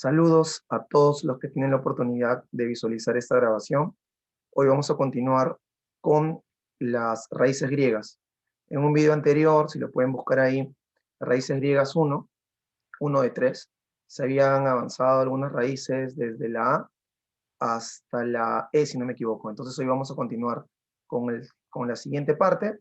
Saludos a todos los que tienen la oportunidad de visualizar esta grabación. Hoy vamos a continuar con las raíces griegas. En un video anterior, si lo pueden buscar ahí, raíces griegas 1 de 3, se habían avanzado algunas raíces desde la A hasta la E, si no me equivoco. Entonces hoy vamos a continuar con la siguiente parte,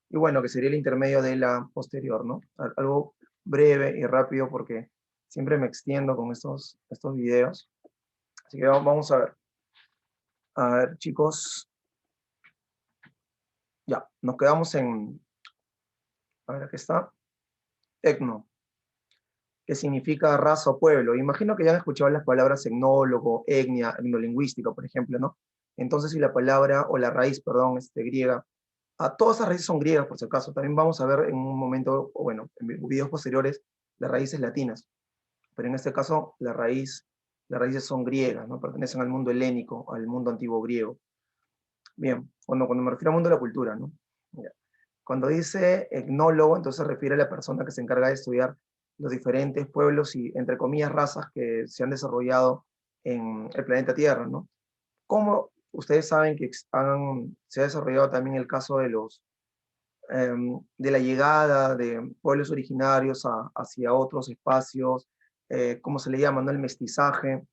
y bueno, que sería el intermedio de la posterior, ¿no? Algo breve y rápido porque siempre me extiendo con estos videos. Así que vamos a ver. A ver, chicos. Ya, nos quedamos en... A ver, aquí está. Etno, que significa raza o pueblo. Imagino que ya han escuchado las palabras etnólogo, etnia, etnolingüística, por ejemplo, ¿no? Entonces, si la palabra, o la raíz, perdón, griega, todas esas raíces son griegas, por si acaso. También vamos a ver en un momento, o bueno, en videos posteriores, las raíces latinas. Pero en este caso, las raíces son griegas, ¿no? Pertenecen al mundo helénico, al mundo antiguo griego. Bien, cuando me refiero al mundo de la cultura, ¿no? Ya. Cuando dice etnólogo, entonces se refiere a la persona que se encarga de estudiar los diferentes pueblos y, entre comillas, razas que se han desarrollado en el planeta Tierra, ¿no? Como ustedes saben que se ha desarrollado también el caso de la llegada de pueblos originarios hacia otros espacios, como se le llama, ¿no? El mestizaje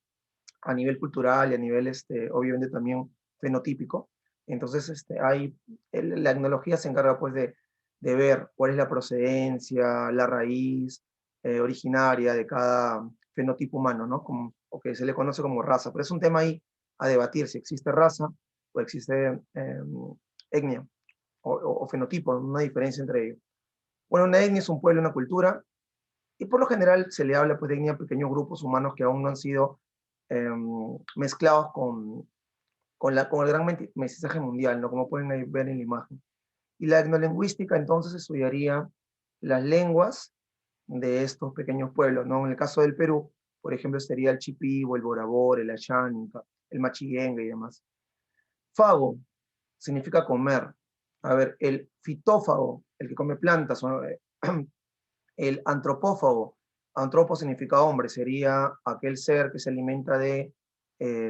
a nivel cultural y a nivel, obviamente, también fenotípico. Entonces, la etnología se encarga, pues, de ver cuál es la procedencia, la raíz originaria de cada fenotipo humano, ¿no? O que se le conoce como raza. Pero es un tema ahí a debatir, si existe raza o existe etnia o fenotipo, una diferencia entre ellos. Bueno, una etnia es un pueblo, una cultura, y por lo general se le habla, pues, de etnia a pequeños grupos humanos que aún no han sido mezclados con el gran mestizaje mundial, ¿no? Como pueden ver en la imagen. Y la etnolingüística entonces estudiaría las lenguas de estos pequeños pueblos, ¿no? En el caso del Perú, por ejemplo, sería el Chipibo, el Borabor, el Asháninca, el Machiguenga y demás. Fago significa comer. A ver, el fitófago, el que come plantas, ¿no? El antropófago, antropo significa hombre, sería aquel ser que se alimenta de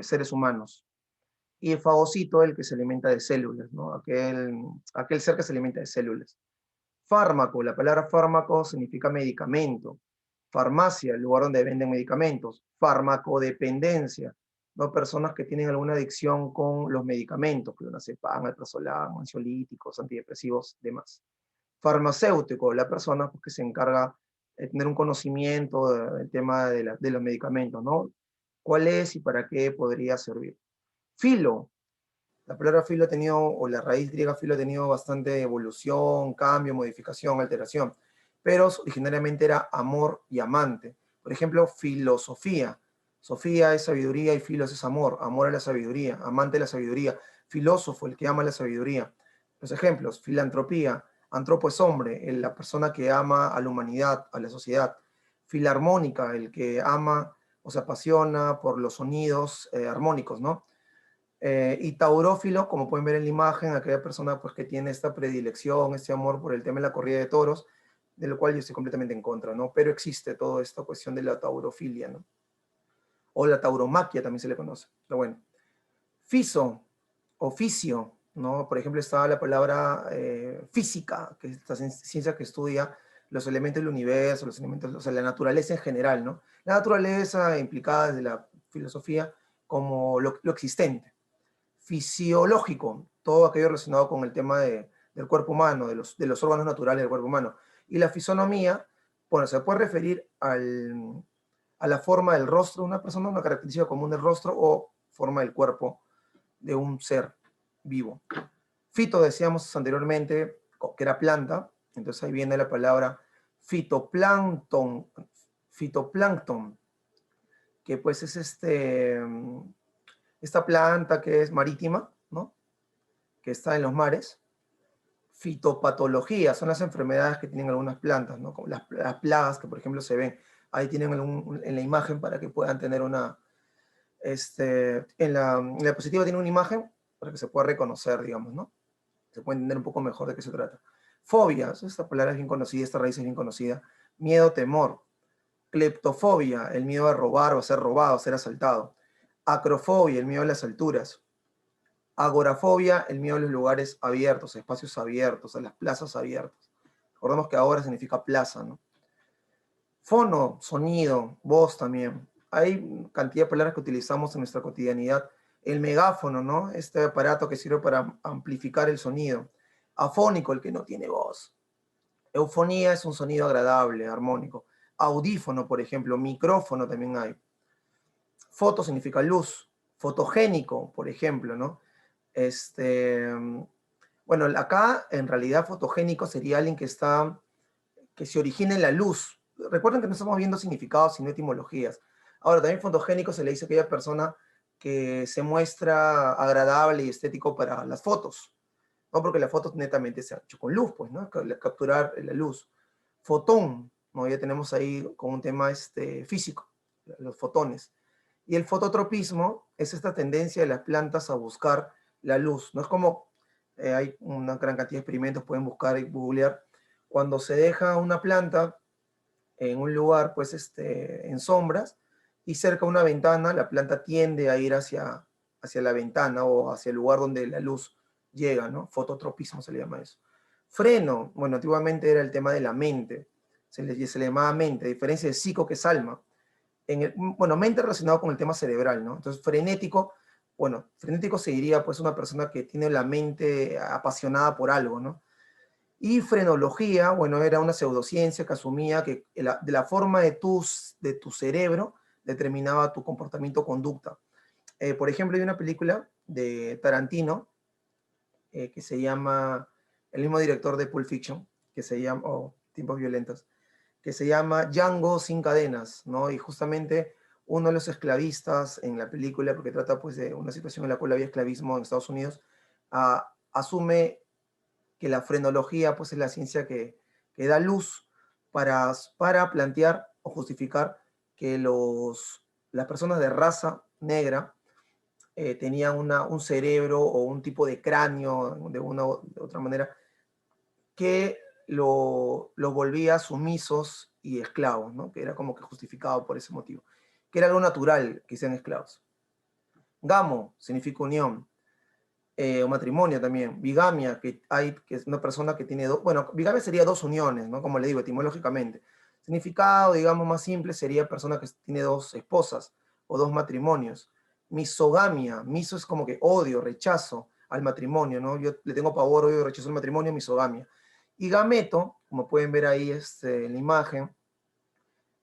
seres humanos. Y el fagocito, el que se alimenta de células, ¿no? Aquel ser que se alimenta de células. Fármaco, la palabra fármaco significa medicamento. Farmacia, el lugar donde venden medicamentos. Farmacodependencia, ¿no? Personas que tienen alguna adicción con los medicamentos, clonazepam, alprazolam, ansiolíticos, antidepresivos, demás. Farmacéutico, la persona, pues, que se encarga de tener un conocimiento del tema de los medicamentos, ¿no? ¿Cuál es y para qué podría servir? Filo, la palabra filo ha tenido, o la raíz griega filo ha tenido bastante evolución, cambio, modificación, alteración, pero originariamente era amor y amante. Por ejemplo, filosofía. Sofía es sabiduría y filos es amor. Amor a la sabiduría, amante de la sabiduría. Filósofo, el que ama la sabiduría. Los ejemplos: filantropía. Antropo es hombre, la persona que ama a la humanidad, a la sociedad. Filarmónica, el que ama o se apasiona por los sonidos armónicos, ¿no? Y taurófilo, como pueden ver en la imagen, aquella persona, pues, que tiene esta predilección, este amor por el tema de la corrida de toros, de lo cual yo estoy completamente en contra, ¿no? Pero existe toda esta cuestión de la taurofilia, ¿no? O la tauromaquia también se le conoce. Pero bueno. Fiso, oficio, ¿no? Por ejemplo, está la palabra física, que es esta ciencia que estudia los elementos del universo, los elementos, o sea, la naturaleza en general, ¿no? La naturaleza implicada desde la filosofía como lo existente. Fisiológico, todo aquello relacionado con el tema del cuerpo humano, de los órganos naturales del cuerpo humano. Y la fisonomía, bueno, se puede referir a la forma del rostro de una persona, una característica común del rostro o forma del cuerpo de un ser vivo. Fito, decíamos anteriormente, que era planta, entonces ahí viene la palabra fitoplancton, que pues es esta planta que es marítima, ¿no? Que está en los mares. Fitopatología, son las enfermedades que tienen algunas plantas, ¿no? Como las plagas que, por ejemplo, se ven. Ahí tienen en la imagen para que puedan tener una... en la diapositiva tiene una imagen para que se pueda reconocer, digamos, ¿no? Se puede entender un poco mejor de qué se trata. Fobias, esta palabra es bien conocida, esta raíz es bien conocida. Miedo, temor. Cleptofobia, el miedo a robar o a ser robado, a ser asaltado. Acrofobia, el miedo a las alturas. Agorafobia, el miedo a los lugares abiertos, a espacios abiertos, a las plazas abiertas. Recordemos que ahora significa plaza, ¿no? Fono, sonido, voz también. Hay cantidad de palabras que utilizamos en nuestra cotidianidad. El megáfono, ¿no? Este aparato que sirve para amplificar el sonido. Afónico, el que no tiene voz. Eufonía es un sonido agradable, armónico. Audífono, por ejemplo. Micrófono también hay. Foto significa luz. Fotogénico, por ejemplo, ¿no? Bueno, acá en realidad fotogénico sería alguien que se origina en la luz. Recuerden que no estamos viendo significados, sino etimologías. Ahora, también fotogénico se le dice a aquella persona que se muestra agradable y estético para las fotos, ¿no? Porque la foto netamente se ha hecho con luz, pues, ¿no? Capturar la luz. Fotón, ¿no? Ya tenemos ahí con un tema físico, los fotones. Y el fototropismo es esta tendencia de las plantas a buscar la luz. No es como, hay una gran cantidad de experimentos, pueden buscar y googlear, cuando se deja una planta en un lugar, pues, en sombras, y cerca de una ventana, la planta tiende a ir hacia la ventana o hacia el lugar donde la luz llega, ¿no? Fototropismo se le llama eso. Freno, bueno, antiguamente era el tema de la mente, se le llamaba mente, a diferencia de psico, que es alma. Bueno, mente relacionado con el tema cerebral, ¿no? Entonces, frenético, bueno, frenético sería pues una persona que tiene la mente apasionada por algo, ¿no? Y frenología, bueno, era una pseudociencia que asumía que de la forma de tu cerebro determinaba tu comportamiento o conducta. Por ejemplo, hay una película de Tarantino que se llama, el mismo director de Pulp Fiction, que se llama, Tiempos Violentos, que se llama Django sin cadenas, ¿no? Y justamente uno de los esclavistas en la película, porque trata pues de una situación en la cual había esclavismo en Estados Unidos, asume que la frenología pues es la ciencia que da luz para plantear o justificar que las personas de raza negra tenían un cerebro o un tipo de cráneo de una u de otra manera que lo volvía sumisos y esclavos, ¿no? Que era como que justificado por ese motivo, que era algo natural que sean esclavos. Gamo significa unión, o matrimonio también. Bigamia, que es una persona que tiene dos, bueno, bigamia sería dos uniones, ¿no? Como le digo, etimológicamente. Significado, digamos, más simple sería persona que tiene dos esposas o dos matrimonios. Misogamia, miso es como que odio, rechazo al matrimonio, ¿no? Yo le tengo pavor, odio, rechazo al matrimonio, misogamia. Y gameto, como pueden ver ahí en la imagen,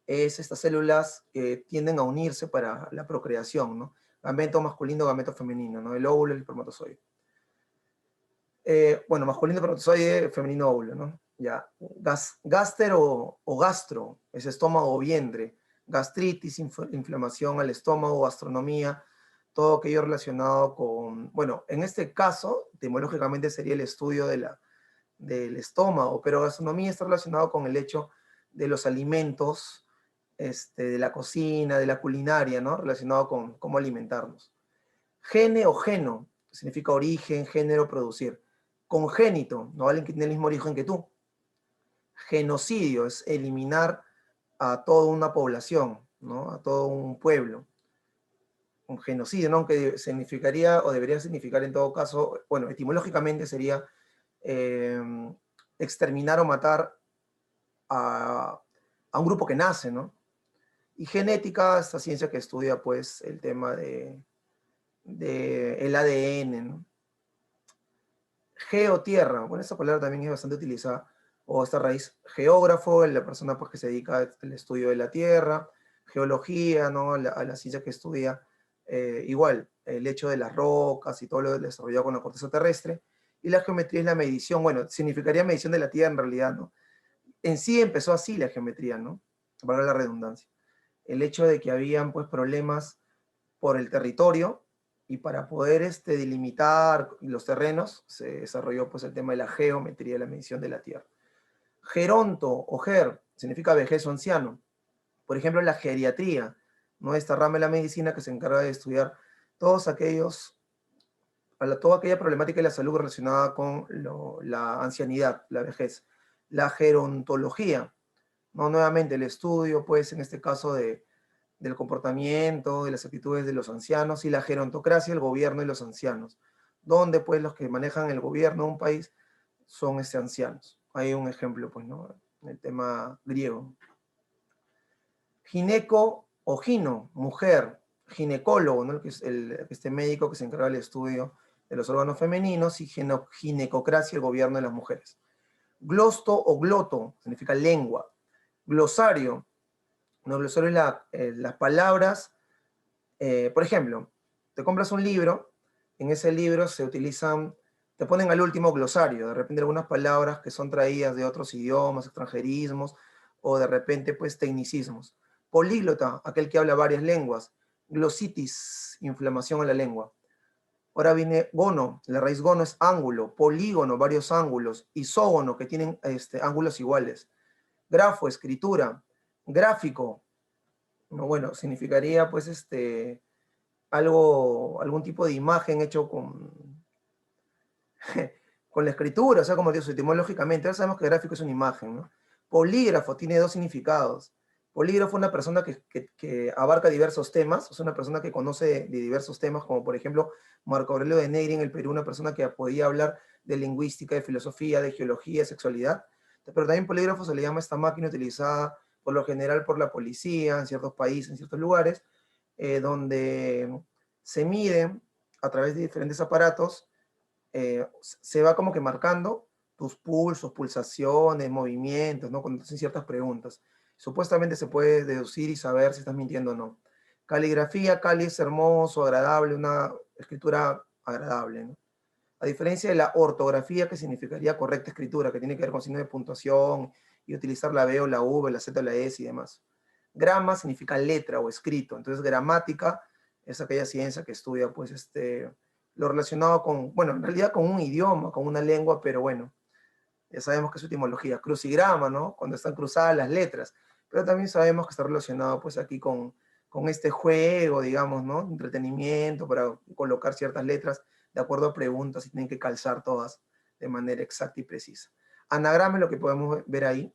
es estas células que tienden a unirse para la procreación, ¿no? Gameto masculino, gameto femenino, ¿no? El óvulo y el espermatozoide. Bueno, masculino espermatozoide, femenino óvulo, ¿no? Ya. Gáster o gastro, es estómago o vientre. Gastritis, inflamación al estómago, gastronomía, todo aquello relacionado con, bueno, en este caso, etimológicamente sería el estudio del estómago, pero gastronomía está relacionado con el hecho de los alimentos, de la cocina, de la culinaria, ¿no? Relacionado con cómo alimentarnos. Gene o geno, significa origen, género, producir. Congénito, no alguien que tiene el mismo origen que tú. Genocidio es eliminar a toda una población, ¿no? A todo un pueblo. Un genocidio, ¿no? Aunque significaría o debería significar en todo caso, bueno, etimológicamente sería eh, exterminar o matar a un grupo que nace, ¿no? Y genética, esta ciencia que estudia pues el tema de el ADN, ¿no? Geotierra, bueno, esta palabra también es bastante utilizada, o esta raíz, geógrafo, la persona pues, que se dedica al estudio de la tierra, geología, ¿no? A la ciencia que estudia igual el hecho de las rocas y todo lo desarrollado con la corteza terrestre, y la geometría es la medición, bueno, significaría medición de la tierra en realidad, ¿no? En sí empezó así la geometría, ¿no? Para la redundancia. El hecho de que habían pues problemas por el territorio y para poder delimitar los terrenos se desarrolló pues el tema de la geometría, la medición de la tierra. Geronto o ger significa vejez o anciano. Por ejemplo, la geriatría, ¿no? Esta rama de la medicina que se encarga de estudiar todos aquellos, toda aquella problemática de la salud relacionada con la ancianidad, la vejez. La gerontología, ¿no? Nuevamente, el estudio, pues, en este caso del comportamiento, de las actitudes de los ancianos, y la gerontocracia, el gobierno y los ancianos, donde, pues, los que manejan el gobierno de un país son ancianos. Hay un ejemplo, pues, ¿no? En el tema griego. Gineco o gino, mujer, ginecólogo, ¿no? Que es este médico que se encarga del estudio de los órganos femeninos, y ginecocracia, el gobierno de las mujeres. Glosto o gloto, significa lengua. Glosario, ¿no? Glosario es las palabras, por ejemplo, te compras un libro, en ese libro se utilizan, te ponen al último glosario, de repente algunas palabras que son traídas de otros idiomas, extranjerismos, o de repente pues tecnicismos. Políglota, aquel que habla varias lenguas. Glositis, inflamación en la lengua. Ahora viene gono, la raíz gono es ángulo, polígono, varios ángulos, isógono, que tienen ángulos iguales. Grafo, escritura. Gráfico, no, bueno, significaría pues algún tipo de imagen hecho con la escritura, o sea, como digo, etimológicamente. Ya sabemos que gráfico es una imagen, ¿no? Polígrafo tiene dos significados. Polígrafo es una persona que abarca diversos temas, es una persona que conoce de diversos temas, como por ejemplo Marco Aurelio de Negri en el Perú, una persona que podía hablar de lingüística, de filosofía, de geología, de sexualidad. Pero también polígrafo se le llama a esta máquina utilizada por lo general por la policía en ciertos países, en ciertos lugares, donde se mide a través de diferentes aparatos, se va como que marcando tus pulsos, pulsaciones, movimientos, ¿no? Cuando te hacen ciertas preguntas. Supuestamente se puede deducir y saber si estás mintiendo o no. Caligrafía, cali es hermoso, agradable, una escritura agradable, ¿no? A diferencia de la ortografía, que significaría correcta escritura, que tiene que ver con signos de puntuación y utilizar la B o la V, la Z o la S y demás. Grama significa letra o escrito. Entonces, gramática es aquella ciencia que estudia, pues, lo relacionado con, bueno, en realidad con un idioma, con una lengua, pero bueno, ya sabemos que es su etimología. Crucigrama, ¿no? Cuando están cruzadas las letras. Pero también sabemos que está relacionado, pues, aquí con este juego, digamos, ¿no? Entretenimiento para colocar ciertas letras de acuerdo a preguntas y tienen que calzar todas de manera exacta y precisa. Anagrama es lo que podemos ver ahí.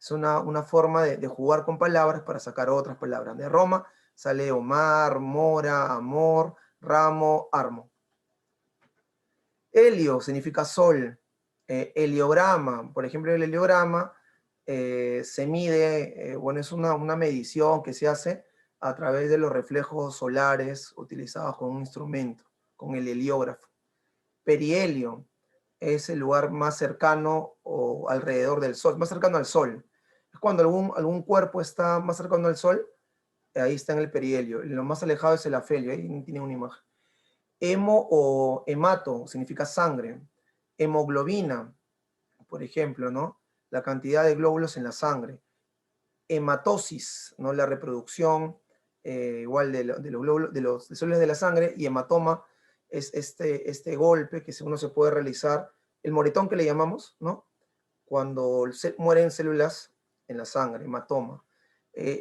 Es una forma de jugar con palabras para sacar otras palabras. De Roma sale Omar, Mora, Amor, Ramo, Armo. Helio significa sol. Heliograma, por ejemplo, el heliograma se mide, bueno, es una medición que se hace a través de los reflejos solares utilizados con un instrumento, con el heliógrafo. Perihelio es el lugar más cercano o alrededor del Sol, más cercano al Sol. Es cuando algún cuerpo está más cercano al Sol, ahí está en el perihelio. Lo más alejado es el afelio, ahí tiene una imagen. Hemo o hemato significa sangre. Hemoglobina, por ejemplo, ¿no? La cantidad de glóbulos en la sangre. Hematosis, ¿no? La reproducción igual de los glóbulos, de los células de la sangre. Y hematoma es este golpe que uno se puede realizar, el moretón que le llamamos, ¿no? Cuando mueren células en la sangre, hematoma.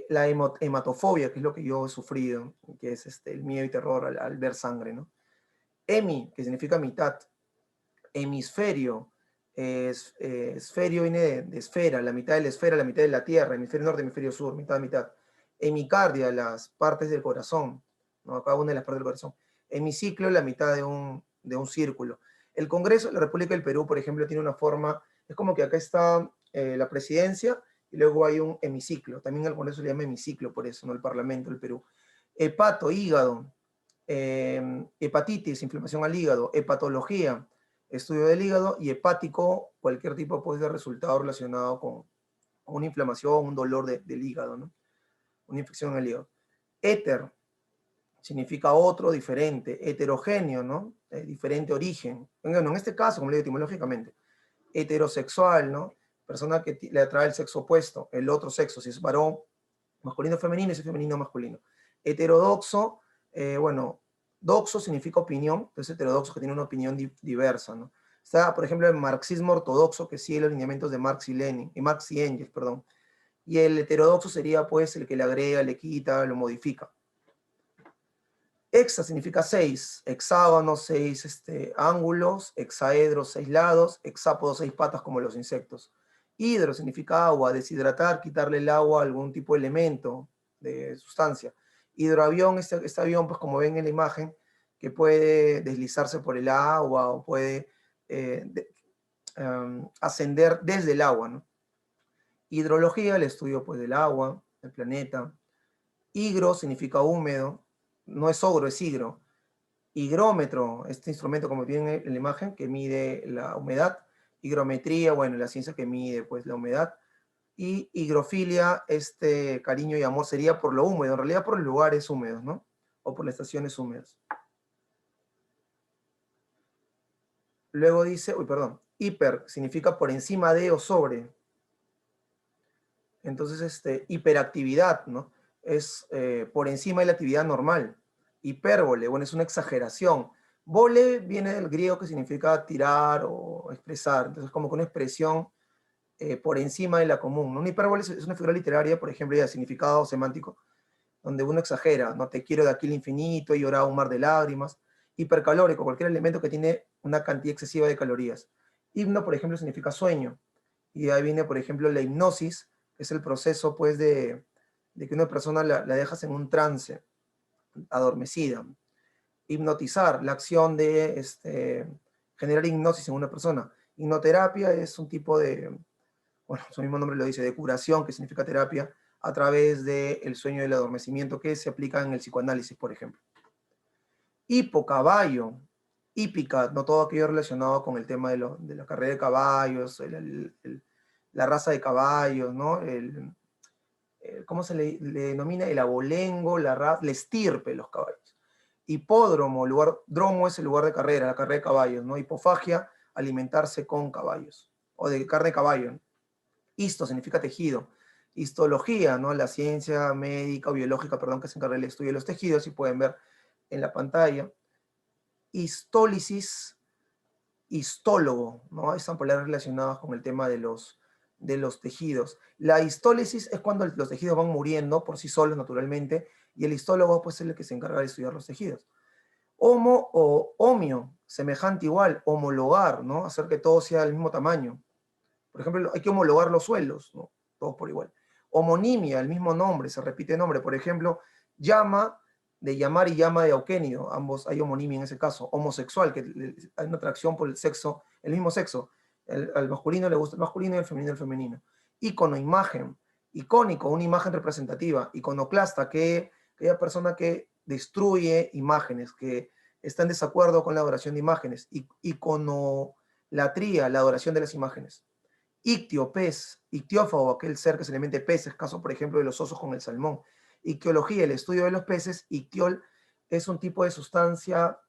La hematofobia, que es lo que yo he sufrido, que es el miedo y terror al ver sangre, ¿no? Hemi, que significa mitad. Hemisferio, esferio viene de esfera, la mitad de la esfera, la mitad de la Tierra, hemisferio norte, hemisferio sur, mitad, mitad. Hemicardia, las partes del corazón, ¿no? Cada una de las partes del corazón. Hemiciclo, la mitad de un círculo. El Congreso de la República del Perú, por ejemplo, tiene una forma, es como que acá está la presidencia y luego hay un hemiciclo. También el Congreso le llama hemiciclo, por eso, ¿no? El Parlamento del Perú. Hepato, hígado. Hepatitis, inflamación al hígado. Hepatología, estudio del hígado. Y hepático, cualquier tipo pues, de resultado relacionado con una inflamación, un dolor del hígado, ¿no? Una infección en el hígado. Éter significa otro, diferente. Heterogéneo, ¿no? Diferente origen. Bueno, en este caso, como le digo etimológicamente, heterosexual, ¿no? Persona que le atrae el sexo opuesto, el otro sexo, si es varón, masculino, femenino, y si es femenino, masculino. Heterodoxo, bueno, doxo significa opinión, entonces heterodoxo que tiene una opinión diversa, ¿no? Está, por ejemplo, el marxismo ortodoxo, que sigue los lineamientos de Marx y Lenin, y Marx y Engels, perdón. Y el heterodoxo sería, pues, el que le agrega, le quita, lo modifica. Hexa significa 6, hexágono, 6 ángulos, hexaedros, 6 lados, hexápodo, 6 patas como los insectos. Hidro significa agua, deshidratar, quitarle el agua a algún tipo de elemento, de sustancia. Hidroavión, este avión, pues como ven en la imagen, que puede deslizarse por el agua o puede ascender desde el agua, ¿no? Hidrología, el estudio pues del agua, del planeta. Higro significa húmedo, no es ogro, es higro. Higrómetro, este instrumento como tiene en la imagen, que mide la humedad. Higrometría, bueno, la ciencia que mide pues la humedad. Y higrofilia, este cariño y amor sería por lo húmedo, en realidad por los lugares húmedos, ¿no? O por las estaciones húmedas. Luego dice, uy, perdón, hiper significa por encima de o sobre. Entonces, hiperactividad, ¿no? Es por encima de la actividad normal. Hipérbole, bueno, es una exageración. Vole viene del griego que significa tirar o expresar. Entonces, como que una expresión por encima de la común, ¿no? Una hipérbole es una figura literaria, por ejemplo, de significado semántico, donde uno exagera, no te quiero de aquí al infinito, he llorado un mar de lágrimas. Hipercalórico, cualquier elemento que tiene una cantidad excesiva de calorías. Himno, por ejemplo, significa sueño. Y de ahí viene, por ejemplo, la hipnosis, que es el proceso, pues, de que una persona la dejas en un trance, adormecida. Hipnotizar, la acción de generar hipnosis en una persona. Hipnoterapia es un tipo de, bueno, su mismo nombre lo dice, de curación, que significa terapia, a través del sueño y el adormecimiento que se aplica en el psicoanálisis, por ejemplo. Hipo, caballo, hípica, no todo aquello relacionado con el tema de la carrera de caballos, la raza de caballos, ¿no? ¿Cómo se le denomina? El abolengo, la estirpe de los caballos. Hipódromo, dromo es el lugar de carrera, la carrera de caballos, ¿no? Hipofagia, alimentarse con caballos, o de carne de caballo, ¿no? Histo significa tejido. Histología, ¿no? La ciencia médica o biológica, perdón, que se encarga del estudio de los tejidos, y pueden ver en la pantalla. Histólisis, histólogo, ¿no? Están palabras relacionadas con el tema de los tejidos. La histólisis es cuando los tejidos van muriendo por sí solos naturalmente, y el histólogo pues, es el que se encarga de estudiar los tejidos. Homo o homio, semejante igual, homologar, ¿no? Hacer que todo sea del mismo tamaño. Por ejemplo, hay que homologar los suelos, ¿no? Todos por igual. Homonimia, el mismo nombre, se repite el nombre. Por ejemplo, llama de llamar y llama de auquénido, ambos hay homonimia en ese caso. Homosexual, que hay una atracción por el sexo, el mismo sexo. Al masculino le gusta el masculino y al femenino el femenino. Ícono, imagen. Icónico, una imagen representativa. Iconoclasta, aquella persona que destruye imágenes, que está en desacuerdo con la adoración de imágenes. Iconolatría, la adoración de las imágenes. Ictio, pez, ictiófago, aquel ser que se alimente peces, caso por ejemplo de los osos con el salmón. Ictiología, el estudio de los peces. Ictiol es un tipo de sustancia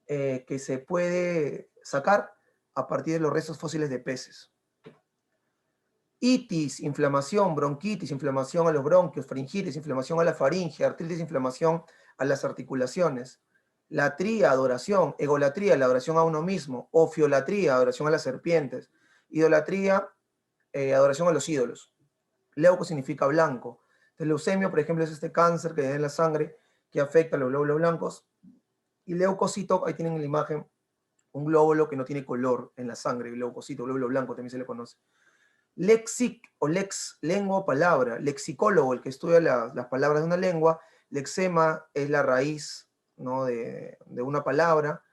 que se puede sacar a partir de los restos fósiles de peces. Itis, inflamación, bronquitis, inflamación a los bronquios, faringitis, inflamación a la faringe, artritis, inflamación a las articulaciones. Latría, adoración. Egolatría, la adoración a uno mismo. Ofiolatría, adoración a las serpientes. Idolatría, adoración a los ídolos. Leuco significa blanco. Entonces, leucemia, por ejemplo, es este cáncer que hay en la sangre que afecta a los glóbulos blancos. Y leucocito, ahí tienen en la imagen un glóbulo que no tiene color en la sangre, el leucocito, glóbulo blanco también se le conoce. Lexic o lex, lengua o palabra. Lexicólogo, el que estudia las palabras de una lengua. Lexema es la raíz, ¿no? de una palabra.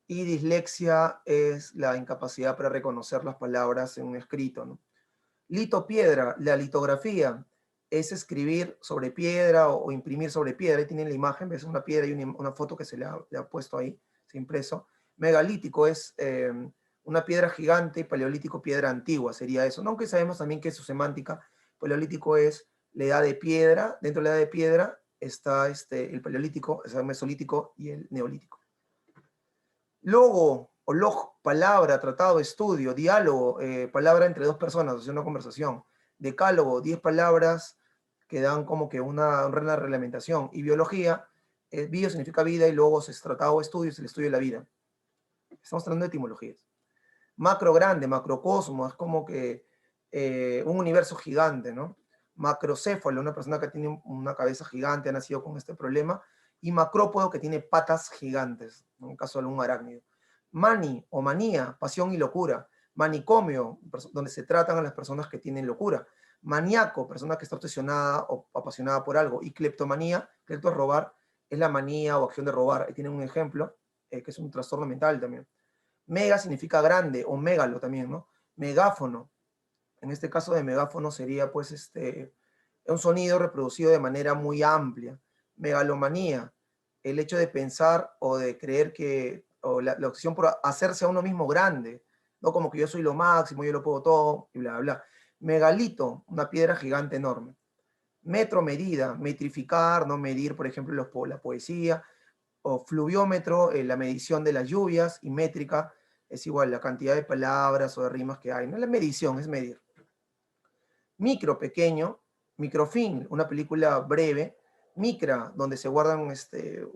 Y dislexia es la incapacidad para reconocer las palabras en un escrito, ¿no? Litopiedra, la litografía es escribir sobre piedra o imprimir sobre piedra. Ahí tienen la imagen, ves una piedra y una foto que se le ha puesto ahí, se ha impreso. Megalítico es una piedra gigante, y paleolítico piedra antigua, sería eso. No, aunque sabemos también que es su semántica. Paleolítico es la edad de piedra, dentro de la edad de piedra está el paleolítico, el mesolítico y el neolítico. Logo o log, palabra, tratado, estudio. Diálogo, palabra entre dos personas, o sea, una conversación. Decálogo, 10 palabras que dan como que una reglamentación. Y biología, bio significa vida y logos es tratado, estudio es el estudio de la vida. Estamos hablando de etimologías. Macro grande, macrocosmo, es como que un universo gigante, ¿no? Macrocéfalo, una persona que tiene una cabeza gigante, ha nacido con este problema. Y macrópodo, que tiene patas gigantes, en el caso de algún arácnido. Mani o manía, pasión y locura. Manicomio, donde se tratan a las personas que tienen locura. Maníaco, persona que está obsesionada o apasionada por algo. Y cleptomanía, clepto es robar, es la manía o acción de robar. Ahí tienen un ejemplo, que es un trastorno mental también. Mega significa grande, o megalo también, ¿no? Megáfono, en este caso de megáfono sería pues un sonido reproducido de manera muy amplia. Megalomanía, el hecho de pensar o de creer que, o la opción por hacerse a uno mismo grande, ¿no? Como que yo soy lo máximo, yo lo puedo todo, y bla, bla. Megalito, una piedra gigante enorme. Metro, medida, metrificar, no medir, por ejemplo, la poesía, o fluviómetro, la medición de las lluvias, y métrica es igual la cantidad de palabras o de rimas que hay. No es la medición, es medir. Micro, pequeño. Microfilm, una película breve. Micra, donde se guardan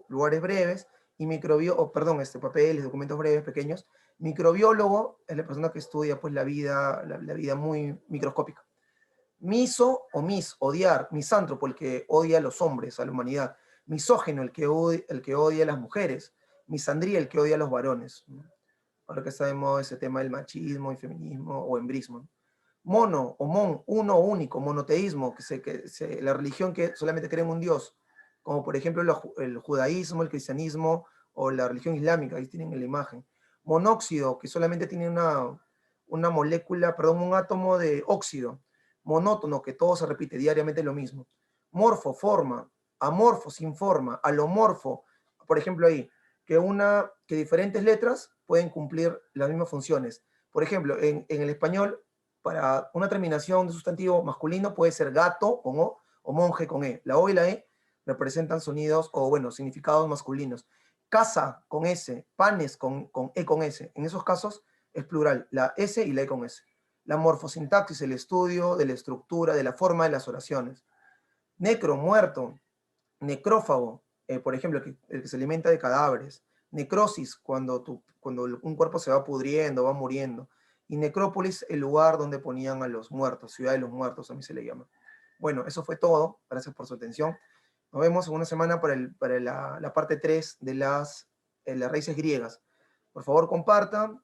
lugares breves. Y papeles, documentos breves, pequeños. Microbiólogo es la persona que estudia pues, la vida muy microscópica. Miso o odiar. Misántropo, el que odia a los hombres, a la humanidad. Misógeno, el que odia a las mujeres. Misandría, el que odia a los varones. Ahora que sabemos ese tema del machismo y feminismo o embrismo. Mono o mon, uno único, monoteísmo, la religión que solamente cree en un Dios, como por ejemplo el judaísmo, el cristianismo o la religión islámica, ahí tienen la imagen. Monóxido, que solamente tiene una molécula, perdón, un átomo de óxido. Monótono, que todo se repite diariamente lo mismo. Morfo, forma. Amorfo, sin forma. Alomorfo, por ejemplo ahí, que diferentes letras pueden cumplir las mismas funciones. Por ejemplo, en el español, para una terminación de sustantivo masculino puede ser gato con O o monje con E. La O y la E representan sonidos o, bueno, significados masculinos. Casa con S, panes con E con S. En esos casos es plural, la S y la E con S. La morfosintaxis, el estudio de la estructura, de la forma de las oraciones. Necro, muerto. Necrófago, por ejemplo, el que se alimenta de cadáveres. Necrosis, cuando un cuerpo se va pudriendo, va muriendo. Y necrópolis, el lugar donde ponían a los muertos, ciudad de los muertos, a mí se le llama. Bueno, eso fue todo. Gracias por su atención. Nos vemos en una semana para la parte 3 de las raíces griegas. Por favor, compartan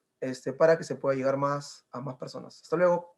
para que se pueda llegar a más personas. Hasta luego.